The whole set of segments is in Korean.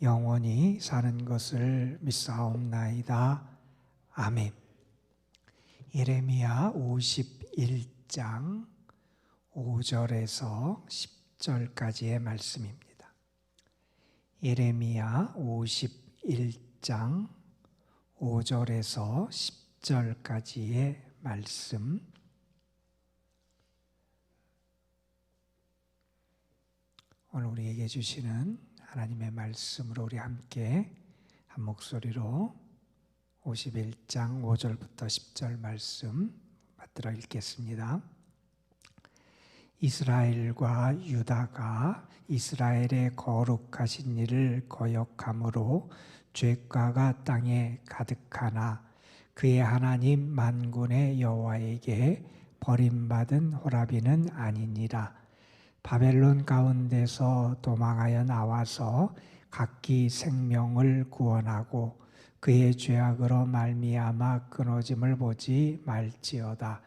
영원히 사는 것을 믿사옵나이다. 아멘. 예레미야 51장 5절에서 10절까지의 말씀입니다. 예레미야 51장 5절에서 10절까지의 말씀. 오늘 우리에게 주시는 하나님의 말씀으로 우리 함께 한 목소리로 51장 5절부터 10절 말씀 받들어 읽겠습니다. 이스라엘과 유다가 이스라엘의 거룩하신 일을 거역함으로 죄가가 땅에 가득하나 그의 하나님 만군의 여호와에게 버림받은 호라비는 아니니라. 바벨론 가운데서 도망하여 나와서 각기 생명을 구원하고 그의 죄악으로 말미암아 끊어짐을 보지 말지어다.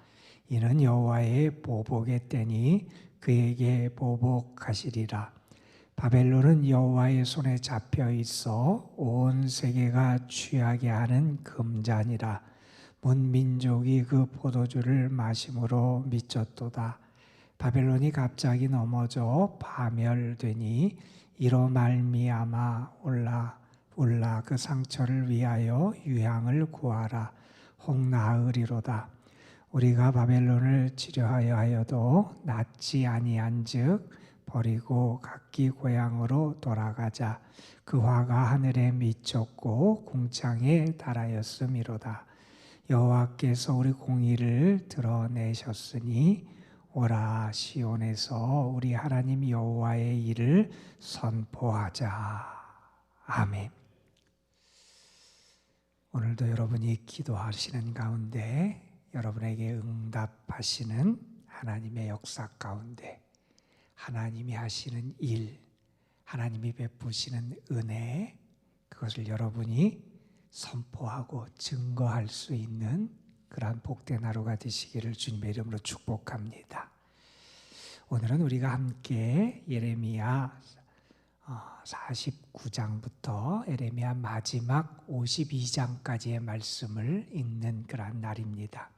이는 여호와의 보복의 때니 그에게 보복하시리라. 바벨론은 여호와의 손에 잡혀 있어 온 세계가 취하게 하는 금잔이라. 문 민족이 그 포도주를 마심으로 미쳤도다. 바벨론이 갑자기 넘어져 파멸되니 이로 말미암아 올라 그 상처를 위하여 유향을 구하라. 혹 나으리로다. 우리가 바벨론을 치료하여 하여도 낫지 아니한즉 버리고 각기 고향으로 돌아가자. 그 화가 하늘에 미쳤고 궁창에 달하였음이로다. 여호와께서 우리 공의를 드러내셨으니 오라 시온에서 우리 하나님 여호와의 일을 선포하자. 아멘. 오늘도 여러분이 기도하시는 가운데 여러분에게 응답하시는 하나님의 역사 가운데 하나님이 하시는 일, 하나님이 베푸시는 은혜, 그것을 여러분이 선포하고 증거할 수 있는 그러한 복된 하루가 되시기를 주님의 이름으로 축복합니다. 오늘은 우리가 함께 예레미야 49장부터 예레미야 마지막 52장까지의 말씀을 읽는 그러한 날입니다.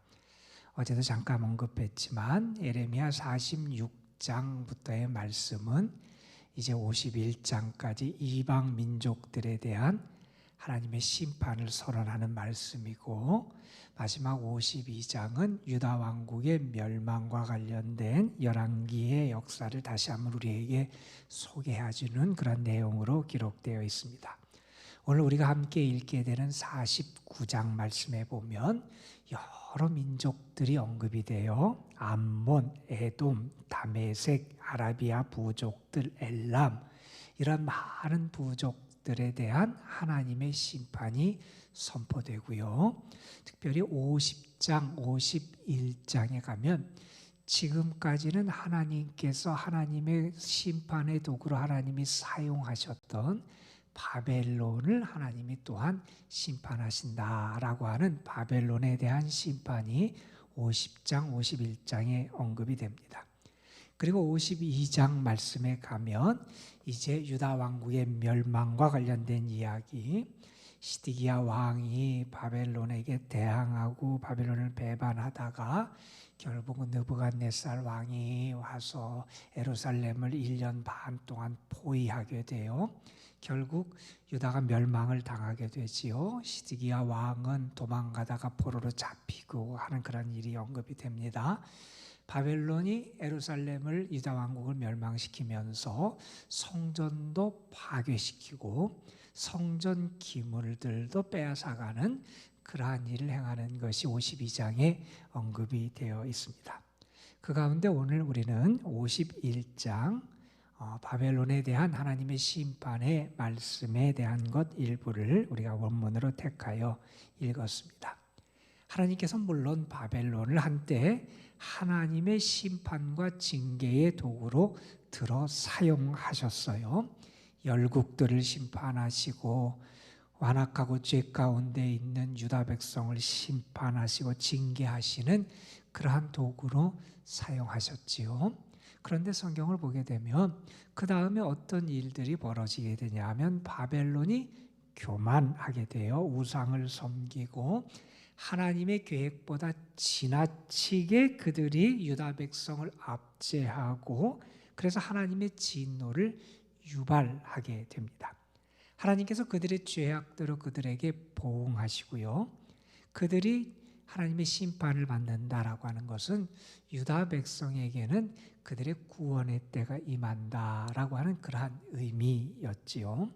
어제도 잠깐 언급했지만 예레미야 46장부터의 말씀은 이제 51장까지 이방 민족들에 대한 하나님의 심판을 선언하는 말씀이고, 마지막 52장은 유다 왕국의 멸망과 관련된 열왕기의 역사를 다시 한번 우리에게 소개해주는 그런 내용으로 기록되어 있습니다. 오늘 우리가 함께 읽게 되는 49장 말씀에 보면 여러 민족들이 언급이 되어 암몬, 에돔, 다메섹, 아라비아 부족들, 엘람, 이런 많은 부족들에 대한 하나님의 심판이 선포되고요. 특별히 50장, 51장에 가면 지금까지는 하나님께서 하나님의 심판의 도구로 하나님이 사용하셨던 바벨론을 하나님이 또한 심판하신다라고 하는 바벨론에 대한 심판이 50장, 51장에 언급이 됩니다. 그리고 52장 말씀에 가면 이제 유다 왕국의 멸망과 관련된 이야기, 시드기야 왕이 바벨론에게 대항하고 바벨론을 배반하다가 결국은 느부갓네살 왕이 와서 예루살렘을 1년 반 동안 포위하게 돼요. 결국 유다가 멸망을 당하게 되지요. 시드기야 왕은 도망가다가 포로로 잡히고 하는 그런 일이 언급이 됩니다. 바벨론이 예루살렘을 유다 왕국을 멸망시키면서 성전도 파괴시키고 성전 기물들도 빼앗아가는 그러한 일을 행하는 것이 52장에 언급이 되어 있습니다. 그 가운데 오늘 우리는 51장 바벨론에 대한 하나님의 심판의 말씀에 대한 것 일부를 우리가 원문으로 택하여 읽었습니다. 하나님께서 물론 바벨론을 한때 하나님의 심판과 징계의 도구로 들어 사용하셨어요. 열국들을 심판하시고 완악하고 죄 가운데 있는 유다 백성을 심판하시고 징계하시는 그러한 도구로 사용하셨지요. 그런데 성경을 보게 되면 그 다음에 어떤 일들이 벌어지게 되냐 하면 바벨론이 교만하게 되어 우상을 섬기고 하나님의 계획보다 지나치게 그들이 유다 백성을 압제하고 그래서 하나님의 진노를 유발하게 됩니다. 하나님께서 그들의 죄악대로 그들에게 보응하시고요. 그들이 하나님의 심판을 받는다라고 하는 것은 유다 백성에게는 그들의 구원의 때가 임한다라고 하는 그러한 의미였지요.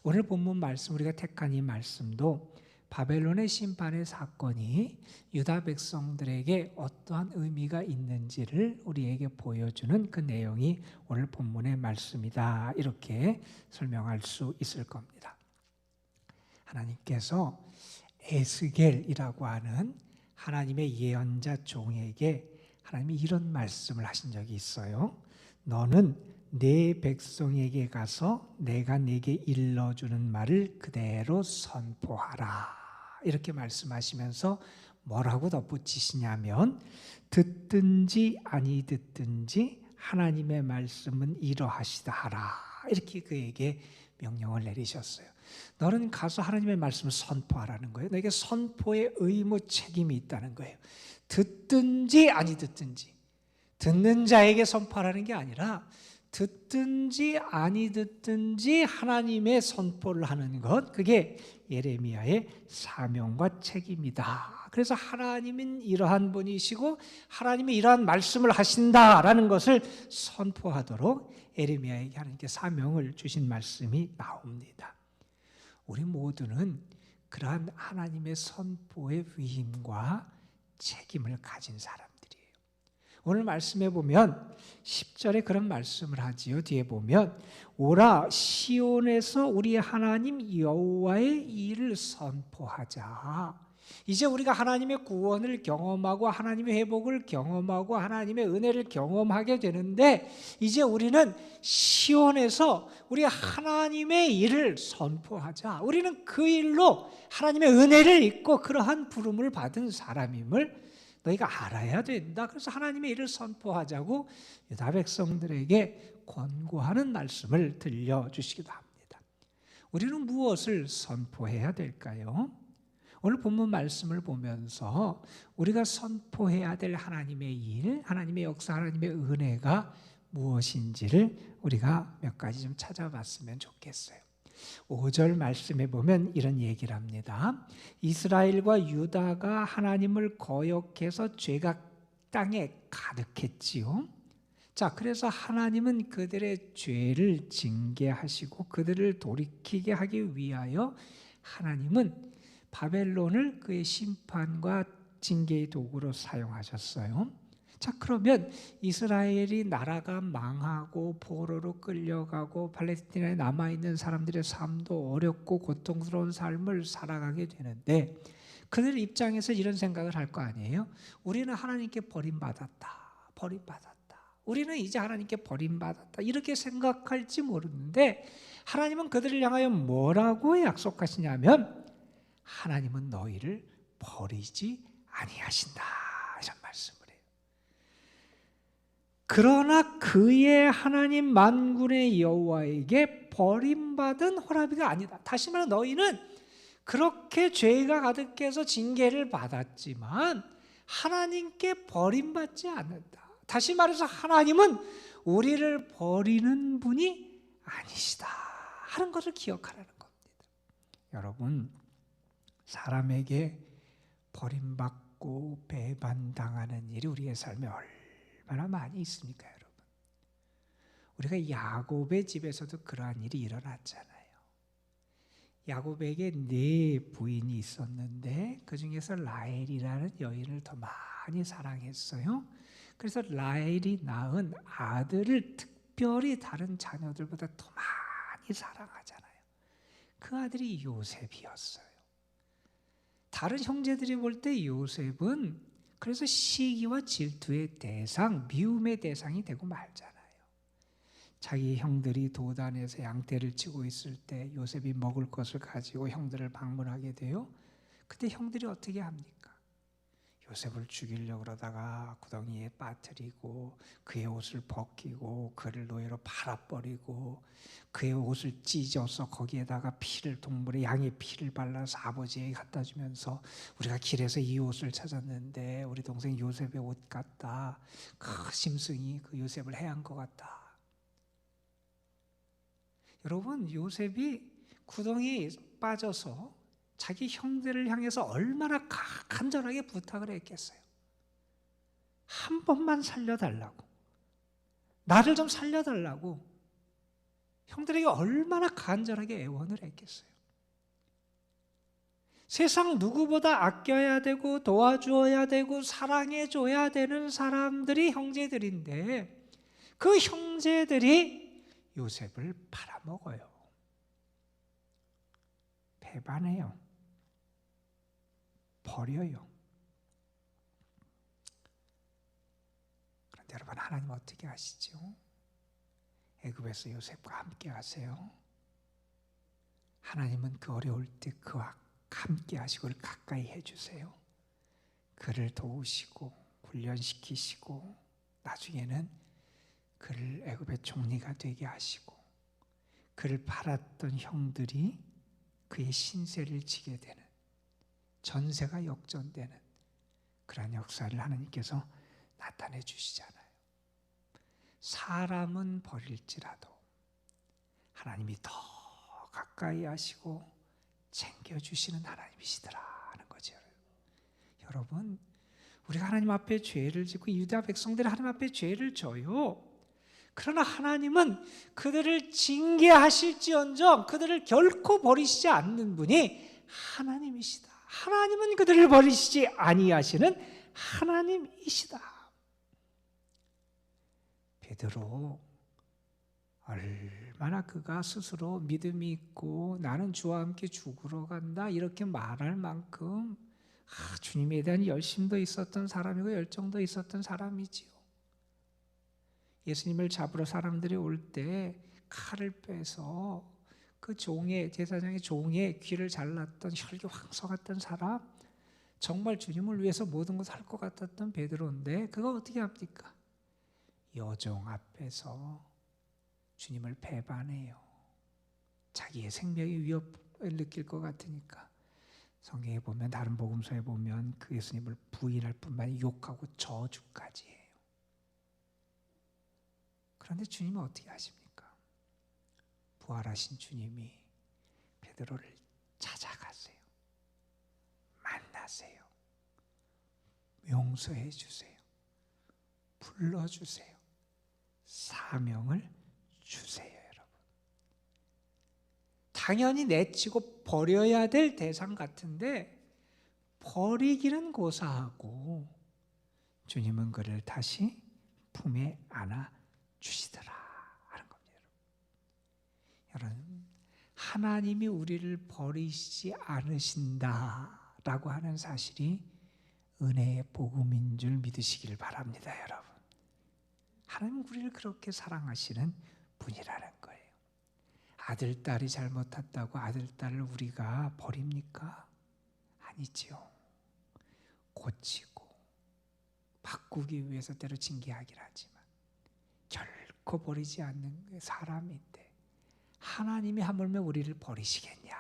오늘 본문 말씀, 우리가 택한 이 말씀도 바벨론의 심판의 사건이 유다 백성들에게 어떠한 의미가 있는지를 우리에게 보여주는 그 내용이 오늘 본문의 말씀이다, 이렇게 설명할 수 있을 겁니다. 하나님께서 에스겔이라고 하는 하나님의 예언자 종에게 하나님이 이런 말씀을 하신 적이 있어요. 너는 내 백성에게 가서 내가 네게 일러주는 말을 그대로 선포하라, 이렇게 말씀하시면서 뭐라고 덧붙이시냐면 듣든지 아니 듣든지 하나님의 말씀은 이러하시다 하라, 이렇게 그에게 명령을 내리셨어요. 너는 가서 하나님의 말씀을 선포하라는 거예요. 너에게 선포의 의무, 책임이 있다는 거예요. 듣든지 아니 듣든지, 듣는 자에게 선포하라는 게 아니라 듣든지 아니 듣든지 하나님의 선포를 하는 것, 그게 예레미야의 사명과 책임이다. 그래서 하나님은 이러한 분이시고 하나님이 이러한 말씀을 하신다라는 것을 선포하도록 예레미야에게 하나님께 사명을 주신 말씀이 나옵니다. 우리 모두는 그러한 하나님의 선포의 위임과 책임을 가진 사람들이에요. 오늘 말씀에 보면 10절에 그런 말씀을 하지요. 뒤에 보면 오라 시온에서 우리 하나님 여호와의 일을 선포하자. 이제 우리가 하나님의 구원을 경험하고 하나님의 회복을 경험하고 하나님의 은혜를 경험하게 되는데, 이제 우리는 시온에서 우리 하나님의 일을 선포하자. 우리는 그 일로 하나님의 은혜를 입고 그러한 부름을 받은 사람임을 너희가 알아야 된다. 그래서 하나님의 일을 선포하자고 유다 백성들에게 권고하는 말씀을 들려주시기도 합니다. 우리는 무엇을 선포해야 될까요? 오늘 본문 말씀을 보면서 우리가 선포해야 될 하나님의 일, 하나님의 역사, 하나님의 은혜가 무엇인지를 우리가 몇 가지 좀 찾아봤으면 좋겠어요. 5절 말씀에 보면 이런 얘기를 합니다. 이스라엘과 유다가 하나님을 거역해서 죄가 땅에 가득했지요. 자, 그래서 하나님은 그들의 죄를 징계하시고 그들을 돌이키게 하기 위하여 하나님은 바벨론을 그의 심판과 징계의 도구로 사용하셨어요. 자, 그러면 이스라엘이 나라가 망하고 포로로 끌려가고 팔레스티나에 남아있는 사람들의 삶도 어렵고 고통스러운 삶을 살아가게 되는데, 그들 입장에서 이런 생각을 할 거 아니에요? 우리는 하나님께 버림받았다. 우리는 이제 하나님께 버림받았다. 이렇게 생각할지 모르는데, 하나님은 그들을 향하여 뭐라고 약속하시냐면 하나님은 너희를 버리지 아니하신다, 이런 말씀을 해요. 그러나 그의 하나님 만군의 여호와에게 버림받은 호라비가 아니다. 다시 말해 너희는 그렇게 죄가 가득해서 징계를 받았지만 하나님께 버림받지 않는다. 다시 말해서 하나님은 우리를 버리는 분이 아니시다 하는 것을 기억하라는 겁니다. 여러분, 사람에게 버림받고 배반당하는 일이 우리의 삶에 얼마나 많이 있습니까, 여러분? 우리가 야곱의 집에서도 그러한 일이 일어났잖아요. 야곱에게 4 부인이 있었는데 그 중에서 라헬이라는 여인을 더 많이 사랑했어요. 그래서 라헬이 낳은 아들을 특별히 다른 자녀들보다 더 많이 사랑하잖아요. 그 아들이 요셉이었어요. 다른 형제들이 볼 때 요셉은 그래서 시기와 질투의 대상, 미움의 대상이 되고 말잖아요. 자기 형들이 도단에서 양떼를 치고 있을 때 요셉이 먹을 것을 가지고 형들을 방문하게 돼요. 그때 형들이 어떻게 합니까? 요셉을 죽이려고 그러다가 구덩이에 빠뜨리고 그의 옷을 벗기고 그를 노예로 팔아버리고 그의 옷을 찢어서 거기에다가 피를, 동물의 양의 피를 발라서 아버지에게 갖다 주면서 우리가 길에서 이 옷을 찾았는데 우리 동생 요셉의 옷 같다. 그 심승이 그 요셉을 해한 것 같다. 여러분, 요셉이 구덩이에 빠져서 자기 형제를 향해서 얼마나 간절하게 부탁을 했겠어요. 한 번만 살려달라고, 나를 좀 살려달라고 형들에게 얼마나 간절하게 애원을 했겠어요. 세상 누구보다 아껴야 되고 도와주어야 되고 사랑해줘야 되는 사람들이 형제들인데 그 형제들이 요셉을 팔아먹어요. 배반해요. 버려요. 그런데 여러분, 하나님 어떻게 하시죠? 애굽에서 요셉과 함께 하세요. 하나님은 그 어려울 때 그와 함께 하시고 그를 가까이 해주세요. 그를 도우시고 훈련시키시고 나중에는 그를 애굽의 총리가 되게 하시고 그를 팔았던 형들이 그의 신세를 지게 되는, 전세가 역전되는 그러한 역사를 하나님께서 나타내 주시잖아요. 사람은 버릴지라도 하나님이 더 가까이 하시고 챙겨주시는 하나님이시더라 하는 거죠. 여러분, 우리가 하나님 앞에 죄를 짓고 유다 백성들이 하나님 앞에 죄를 져요. 그러나 하나님은 그들을 징계하실지언정 그들을 결코 버리시지 않는 분이 하나님이시다. 하나님은 그들을 버리시지 아니하시는 하나님이시다. 베드로, 얼마나 그가 스스로 믿음이 있고 나는 주와 함께 죽으러 간다 이렇게 말할 만큼 주님에 대한 열심도 있었던 사람이고 열정도 있었던 사람이지요. 예수님을 잡으러 사람들이 올 때 칼을 빼서 그 종의, 제사장의 종의 귀를 잘랐던 혈기왕서 같던 사람, 정말 주님을 위해서 모든 것을 할 것 같았던 베드로인데 그가 어떻게 합니까? 여종 앞에서 주님을 배반해요. 자기의 생명의 위협을 느낄 것 같으니까. 성경에 보면, 다른 복음서에 보면 그 예수님을 부인할 뿐만 아니라 욕하고 저주까지 해요. 그런데 주님은 어떻게 하십니까? 부활하신 주님이 베드로를 찾아가세요. 만나세요. 용서해 주세요. 불러주세요. 사명을 주세요. 여러분, 당연히 내치고 버려야 될 대상 같은데 버리기는 고사하고 주님은 그를 다시 품에 안아 주시더라 하는 겁니다. 여러분, 하나님이 우리를 버리시지 않으신다라고 하는 사실이 은혜의 복음인 줄 믿으시길 바랍니다. 여러분, 하나님은 우리를 그렇게 사랑하시는 분이라는 거예요. 아들, 딸이 잘못했다고 아들, 딸을 우리가 버립니까? 아니지요. 고치고 바꾸기 위해서 때로 징계하긴 하지만 결코 버리지 않는 사람인데 하나님이 하물며 우리를 버리시겠냐?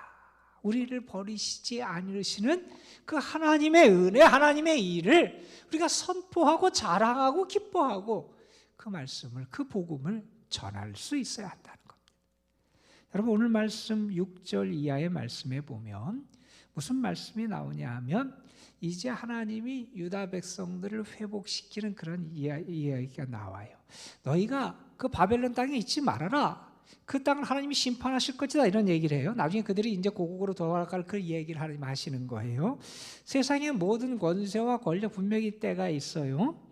우리를 버리시지 않으시는 그 하나님의 은혜, 하나님의 일을 우리가 선포하고 자랑하고 기뻐하고 그 말씀을, 그 복음을 전할 수 있어야 한다는 겁니다. 여러분, 오늘 말씀 6절 이하의 말씀에 보면 무슨 말씀이 나오냐 하면 이제 하나님이 유다 백성들을 회복시키는 그런 이야기가 나와요. 너희가 그 바벨론 땅에 있지 말아라. 그 땅을 하나님이 심판하실 것이다, 이런 얘기를 해요. 나중에 그들이 이제 고국으로 돌아갈 그 얘기를 하나님 하시는 거예요. 세상의 모든 권세와 권력 분명히 때가 있어요.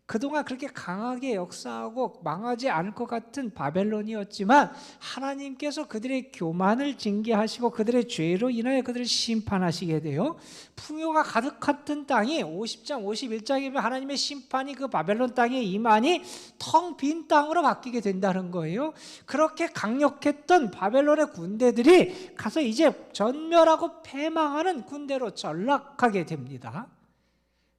그동안 그렇게 강하게 역사하고 망하지 않을 것 같은 바벨론이었지만 하나님께서 그들의 교만을 징계하시고 그들의 죄로 인하여 그들을 심판하시게 돼요. 풍요가 가득했던 땅이 50장 51장이면 하나님의 심판이 그 바벨론 땅에 임하니 텅 빈 땅으로 바뀌게 된다는 거예요. 그렇게 강력했던 바벨론의 군대들이 가서 이제 전멸하고 패망하는 군대로 전락하게 됩니다.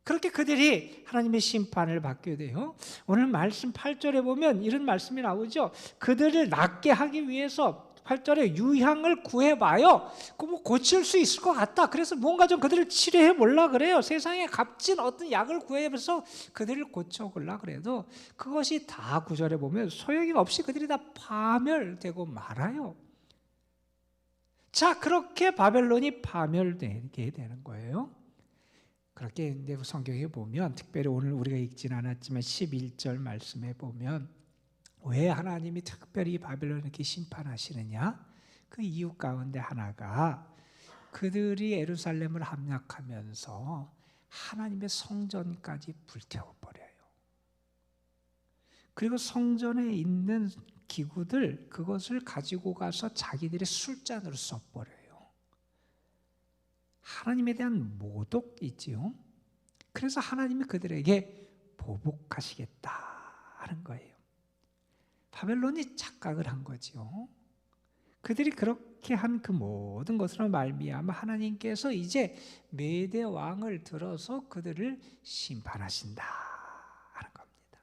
그렇게 그들이 하나님의 심판을 받게 돼요. 오늘 말씀 8절에 보면 이런 말씀이 나오죠. 그들을 낫게 하기 위해서 8절에 유향을 구해봐요. 뭐 고칠 수 있을 것 같다. 그래서 뭔가 좀 그들을 치료해 보려 그래요. 세상에 값진 어떤 약을 구해서 그들을 고쳐보려 그래도 그것이 다 9절에 보면 소용이 없이 그들이 다 파멸되고 말아요. 자, 그렇게 바벨론이 파멸되게 되는 거예요. 그렇게 이제 성경에 보면, 특별히 오늘 우리가 읽지는 않았지만 11절 말씀에 보면 왜 하나님이 특별히 바벨론을 이렇게 심판하시느냐? 그 이유 가운데 하나가 그들이 예루살렘을 함락하면서 하나님의 성전까지 불태워버려요. 그리고 성전에 있는 기구들, 그것을 가지고 가서 자기들의 술잔으로 써버려요. 하나님에 대한 모독이지요. 그래서 하나님이 그들에게 보복하시겠다 하는 거예요. 바벨론이 착각을 한 거죠. 그들이 그렇게 한 그 모든 것으로 말미암아 하나님께서 이제 메대 왕을 들어서 그들을 심판하신다 하는 겁니다.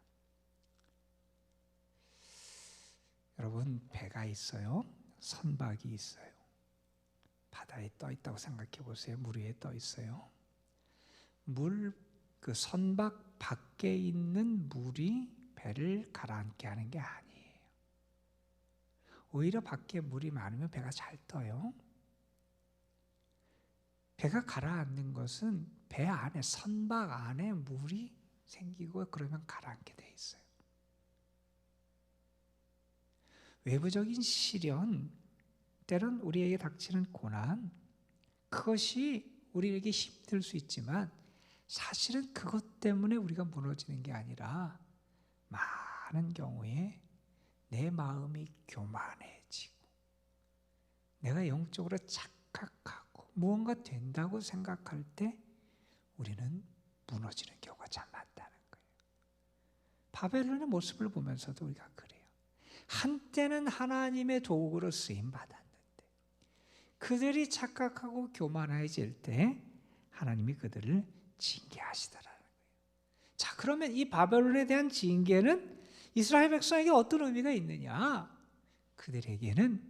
여러분, 배가 있어요. 선박이 있어요. 바다에 떠 있다고 생각해 보세요. 물 위에 떠 있어요. 그 선박 밖에 있는 물이 배를 가라앉게 하는 게 아니에요. 오히려 밖에 물이 많으면 배가 잘 떠요. 배가 가라앉는 것은 배 안에, 선박 안에 물이 생기고 그러면 가라앉게 돼 있어요. 외부적인 시련, 때론 우리에게 닥치는 고난, 그것이 우리에게 힘들 수 있지만 사실은 그것 때문에 우리가 무너지는 게 아니라 많은 경우에 내 마음이 교만해지고 내가 영적으로 착각하고 무언가 된다고 생각할 때 우리는 무너지는 경우가 참 많다는 거예요. 바벨론의 모습을 보면서도 우리가 그래요. 한때는 하나님의 도구로 쓰임받았는데 그들이 착각하고 교만해질 때 하나님이 그들을 징계하시더라는 거예요. 자, 그러면 이 바벨론에 대한 징계는 이스라엘 백성에게 어떤 의미가 있느냐? 그들에게는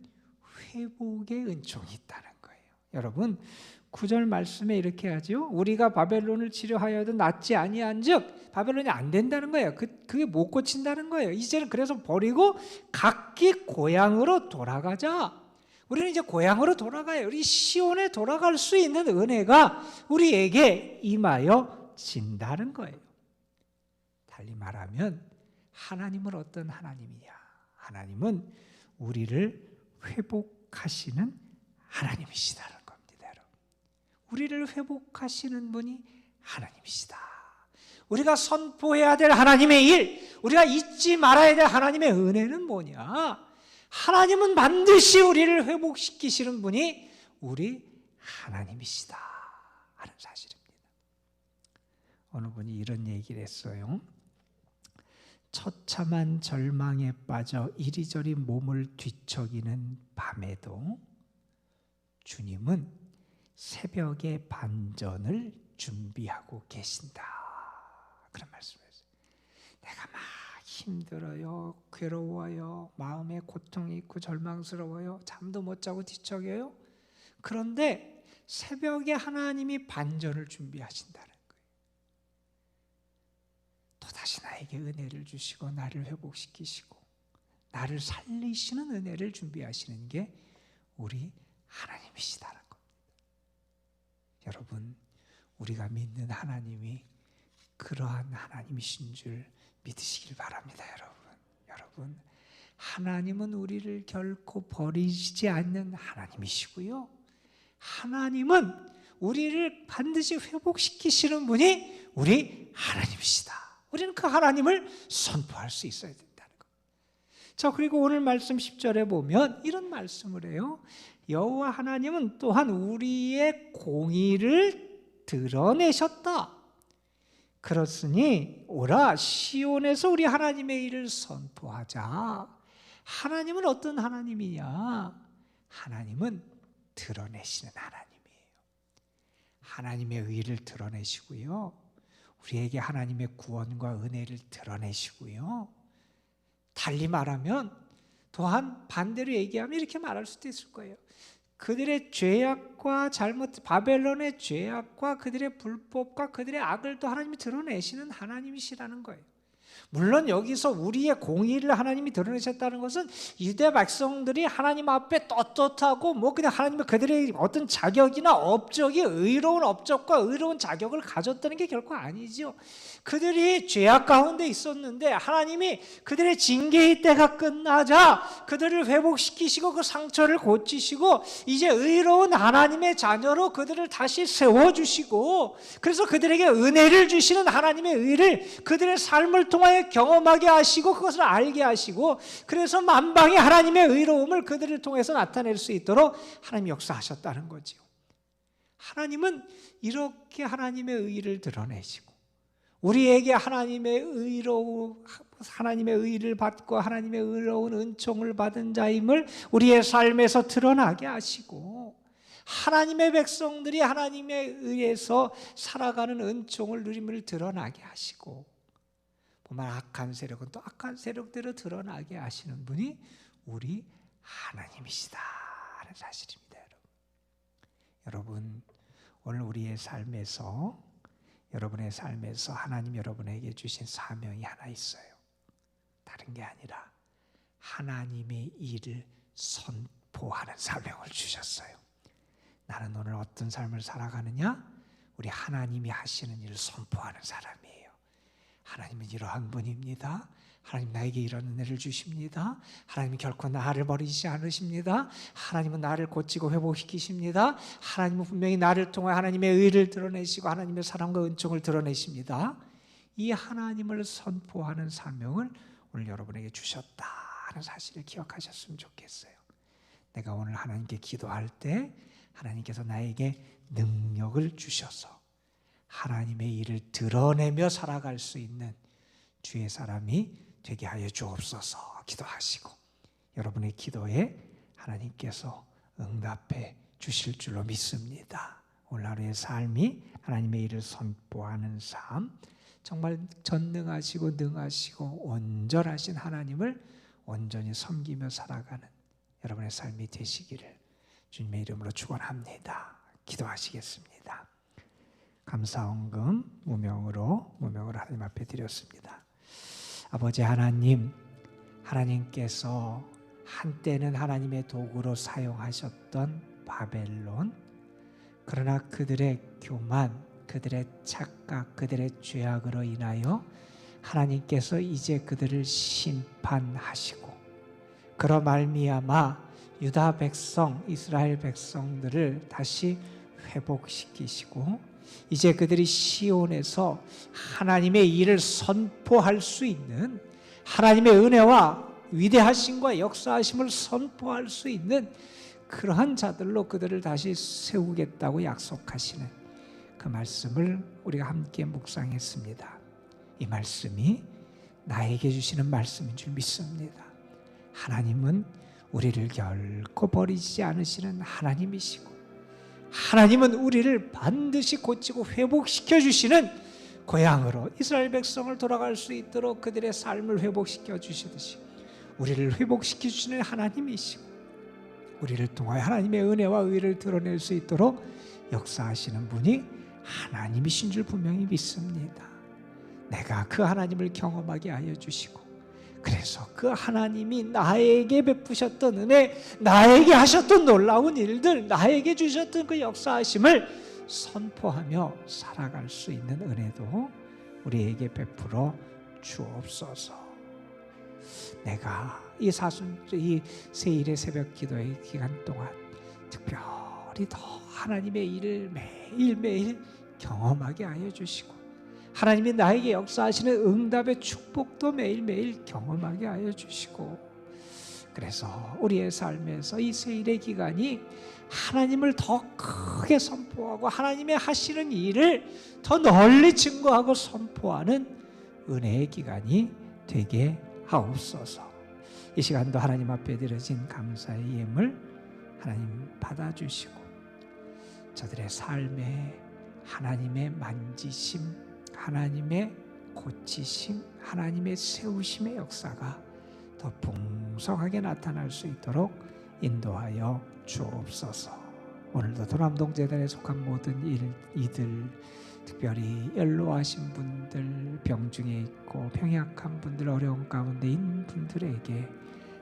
회복의 은총이 있다는 거예요. 여러분, 9절 말씀에 이렇게 하죠. 우리가 바벨론을 치료하여도 낫지 아니한즉 바벨론이 안 된다는 거예요. 그게 못 고친다는 거예요. 이제는 그래서 버리고 각기 고향으로 돌아가자. 우리는 이제 고향으로 돌아가요. 우리 시온에 돌아갈 수 있는 은혜가 우리에게 임하여 진다는 거예요. 달리 말하면 하나님은 어떤 하나님이냐? 하나님은 우리를 회복하시는 하나님이시다는 겁니다. 여러분. 우리를 회복하시는 분이 하나님이시다. 우리가 선포해야 될 하나님의 일, 우리가 잊지 말아야 될 하나님의 은혜는 뭐냐? 하나님은 반드시 우리를 회복시키시는 분이 우리 하나님이시다 하는 사실입니다. 어느 분이 이런 얘기를 했어요. 처참한 절망에 빠져 이리저리 몸을 뒤척이는 밤에도 주님은 새벽의 반전을 준비하고 계신다. 그런 말씀을 했어요. 내가 막 힘들어요, 괴로워요, 마음에 고통이 있고 절망스러워요, 잠도 못 자고 뒤척여요. 그런데 새벽에 하나님이 반전을 준비하신다는 거예요. 또다시 나에게 은혜를 주시고 나를 회복시키시고 나를 살리시는 은혜를 준비하시는 게 우리 하나님이시다는 겁니다. 여러분, 우리가 믿는 하나님이 그러한 하나님이신 줄 믿으시길 바랍니다. 여러분, 하나님은 우리를 결코 버리시지 않는 하나님이시고요. 하나님은 우리를 반드시 회복시키시는 분이 우리 하나님이시다. 우리는 그 하나님을 선포할 수 있어야 된다는 것. 자, 그리고 오늘 말씀 10절에 보면 이런 말씀을 해요. 여호와 하나님은 또한 우리의 공의를 드러내셨다. 그렇으니 오라 시온에서 우리 하나님의 일을 선포하자. 하나님은 어떤 하나님이냐? 하나님은 드러내시는 하나님이에요. 하나님의 의를 드러내시고요. 우리에게 하나님의 구원과 은혜를 드러내시고요. 달리 말하면 또한 반대로 얘기하면 이렇게 말할 수도 있을 거예요. 그들의 죄악과 잘못, 바벨론의 죄악과 그들의 불법과 그들의 악을 또 하나님이 드러내시는 하나님이시라는 거예요. 물론 여기서 우리의 공의를 하나님이 드러내셨다는 것은 유대 백성들이 하나님 앞에 떳떳하고 그냥 하나님의 그들의 어떤 자격이나 업적이 의로운 업적과 의로운 자격을 가졌다는 게 결코 아니죠. 그들이 죄악 가운데 있었는데 하나님이 그들의 징계의 때가 끝나자 그들을 회복시키시고 그 상처를 고치시고 이제 의로운 하나님의 자녀로 그들을 다시 세워주시고, 그래서 그들에게 은혜를 주시는 하나님의 의를 그들의 삶을 통하여 경험하게 하시고 그것을 알게 하시고, 그래서 만방의 하나님의 의로움을 그들을 통해서 나타낼 수 있도록 하나님이 역사하셨다는 거죠. 하나님은 이렇게 하나님의 의를 드러내시고 우리에게 하나님의 의를 받고 하나님의 의로운 은총을 받은 자임을 우리의 삶에서 드러나게 하시고, 하나님의 백성들이 하나님의 의에서 살아가는 은총을 누림을 드러나게 하시고, 보면 악한 세력은 또 악한 세력대로 드러나게 하시는 분이 우리 하나님이시다는 사실입니다. 여러분, 오늘 우리의 삶에서, 여러분의 삶에서 하나님 여러분에게 주신 사명이 하나 있어요. 다른 게 아니라 하나님의 일을 선포하는 사명을 주셨어요. 나는 오늘 어떤 삶을 살아가느냐? 우리 하나님이 하시는 일을 선포하는 사람이에요. 하나님은 이러한 분입니다. 하나님 나에게 이런 은혜를 주십니다. 하나님은 결코 나를 버리지 않으십니다. 하나님은 나를 고치고 회복시키십니다. 하나님은 분명히 나를 통해 하나님의 의를 드러내시고 하나님의 사랑과 은총을 드러내십니다. 이 하나님을 선포하는 사명을 오늘 여러분에게 주셨다는 사실을 기억하셨으면 좋겠어요. 내가 오늘 하나님께 기도할 때 하나님께서 나에게 능력을 주셔서 하나님의 일을 드러내며 살아갈 수 있는 주의 사람이 되게 하여 주옵소서 기도하시고, 여러분의 기도에 하나님께서 응답해 주실 줄로 믿습니다. 오늘 하루의 삶이 하나님의 일을 선포하는 삶, 정말 전능하시고 능하시고 온전하신 하나님을 온전히 섬기며 살아가는 여러분의 삶이 되시기를 주님의 이름으로 축원합니다. 기도하시겠습니다. 감사헌금 무명으로 하나님 앞에 드렸습니다. 아버지 하나님, 하나님께서 한때는 하나님의 도구로 사용하셨던 바벨론, 그러나 그들의 교만, 그들의 착각, 그들의 죄악으로 인하여 하나님께서 이제 그들을 심판하시고, 그러 말미암아 유다 백성, 이스라엘 백성들을 다시 회복시키시고 이제 그들이 시온에서 하나님의 일을 선포할 수 있는, 하나님의 은혜와 위대하심과 역사하심을 선포할 수 있는 그러한 자들로 그들을 다시 세우겠다고 약속하시는 그 말씀을 우리가 함께 묵상했습니다. 이 말씀이 나에게 주시는 말씀인 줄 믿습니다. 하나님은 우리를 결코 버리지 않으시는 하나님이시고, 하나님은 우리를 반드시 고치고 회복시켜 주시는 고향으로 이스라엘 백성을 돌아갈 수 있도록 그들의 삶을 회복시켜 주시듯이 우리를 회복시켜 주시는 하나님이시고, 우리를 통하여 하나님의 은혜와 의를 드러낼 수 있도록 역사하시는 분이 하나님이신 줄 분명히 믿습니다. 내가 그 하나님을 경험하게 하여 주시고, 그래서 그 하나님이 나에게 베푸셨던 은혜, 나에게 하셨던 놀라운 일들, 나에게 주셨던 그 역사하심을 선포하며 살아갈 수 있는 은혜도 우리에게 베풀어 주옵소서. 내가 이 세일의 새벽 기도의 기간 동안 특별히 더 하나님의 일을 매일매일 경험하게 하여 주시고, 하나님이 나에게 역사하시는 응답의 축복도 매일매일 경험하게 하여 주시고, 그래서 우리의 삶에서 이 세일의 기간이 하나님을 더 크게 선포하고 하나님의 하시는 일을 더 널리 증거하고 선포하는 은혜의 기간이 되게 하옵소서. 이 시간도 하나님 앞에 드려진 감사의 예물 하나님 받아주시고, 저들의 삶에 하나님의 만지심, 하나님의 고치심, 하나님의 세우심의 역사가 더 풍성하게 나타날 수 있도록 인도하여 주옵소서. 오늘도 도남동재단에 속한 모든 이들, 특별히 연로하신 분들, 병중에 있고 병약한 분들, 어려운 가운데 있는 분들에게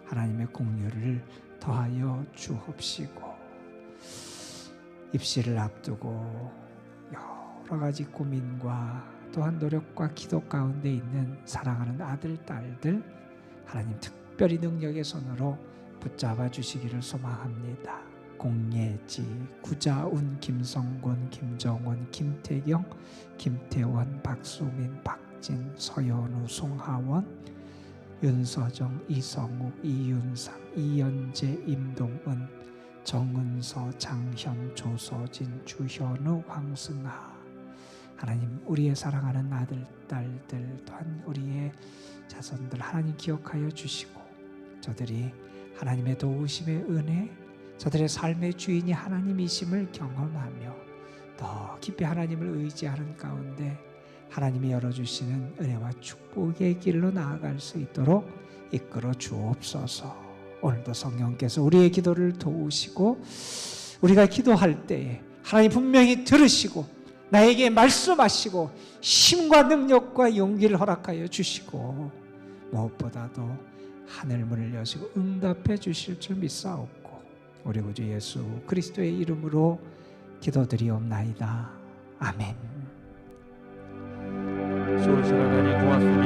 하나님의 공유를 더하여 주옵시고, 입시를 앞두고 여러 가지 고민과 또한 노력과 기도 가운데 있는 사랑하는 아들, 딸들, 하나님 특별히 능력의 손으로 붙잡아 주시기를 소망합니다. 공예지, 구자운, 김성곤, 김정원, 김태경, 김태원, 박수민, 박진, 서연우, 송하원, 윤서정, 이성욱, 이윤상, 이연재, 임동은, 정은서, 장현, 조서진, 주현우, 황승하. 하나님, 우리의 사랑하는 아들, 딸들, 또한 우리의 자손들 하나님 기억하여 주시고, 저들이 하나님의 도우심의 은혜, 저들의 삶의 주인이 하나님이심을 경험하며 더 깊이 하나님을 의지하는 가운데 하나님이 열어주시는 은혜와 축복의 길로 나아갈 수 있도록 이끌어 주옵소서. 오늘도 성령께서 우리의 기도를 도우시고, 우리가 기도할 때에 하나님 분명히 들으시고 나에게 말씀하시고 힘과 능력과 용기를 허락하여 주시고, 무엇보다도 하늘문을 여시고 응답해 주실 줄 믿사옵고, 우리 구주 예수 그리스도의 이름으로 기도드리옵나이다. 아멘. 좋은 시간 하니 고맙습니다.